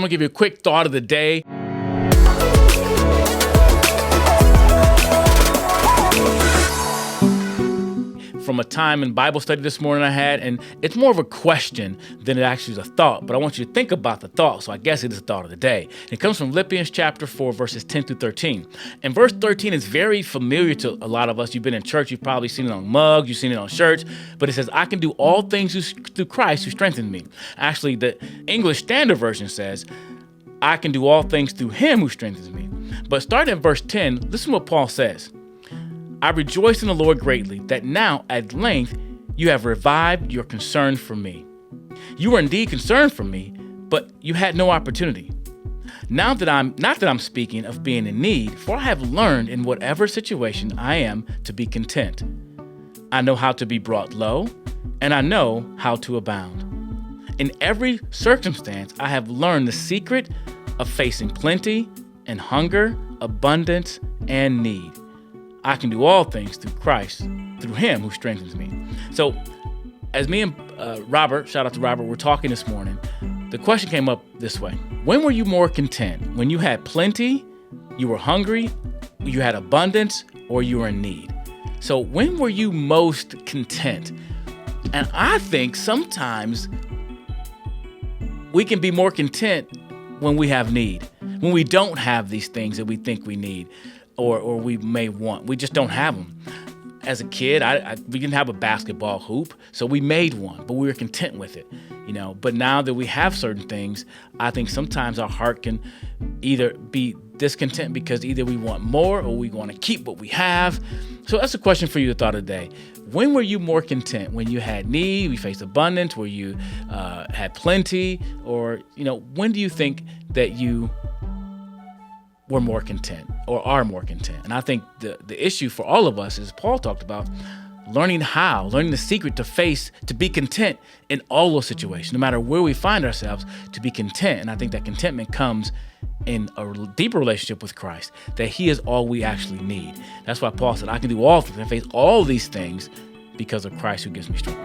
I'm gonna give you a quick thought of the day. From a time in Bible study this morning I had, and it's more of a question than it actually is a thought, but I want you to think about the thought, so I guess it is a thought of the day. It comes from Philippians chapter 4, verses 10 through 13. And verse 13 is very familiar to a lot of us. You've been in church, you've probably seen it on mugs, you've seen it on shirts, but it says, I can do all things through Christ who strengthens me. Actually, the English Standard Version says, I can do all things through him who strengthens me. But starting at verse 10, listen to what Paul says. I rejoice in the Lord greatly that now at length you have revived your concern for me. You were indeed concerned for me, but you had no opportunity. Not that I'm speaking of being in need, for I have learned in whatever situation I am to be content. I know how to be brought low, and I know how to abound. In every circumstance, I have learned the secret of facing plenty and hunger, abundance and need. I can do all things through Christ, through him who strengthens me. So as me and Robert, shout out to Robert, we're talking this morning, the question came up this way. When were you more content? When you had plenty, you were hungry, you had abundance, or you were in need? So when were you most content? And I think sometimes we can be more content when we have need, when we don't have these things that we think we need. Or we may want. We just don't have them. As a kid, we didn't have a basketball hoop, so we made one, but we were content with it, But now that we have certain things, I think sometimes our heart can either be discontent because either we want more or we want to keep what we have. So that's a question for you to thought of the day. When were you more content? When you had need, we faced abundance, where you had plenty, or when do you think that you were more content or are more content? And I think the issue for all of us is Paul talked about learning the secret to be content in all those situations, no matter where we find ourselves, to be content. And I think that contentment comes in a deeper relationship with Christ, that he is all we actually need. That's why Paul said, I can do all things and face all these things because of Christ who gives me strength.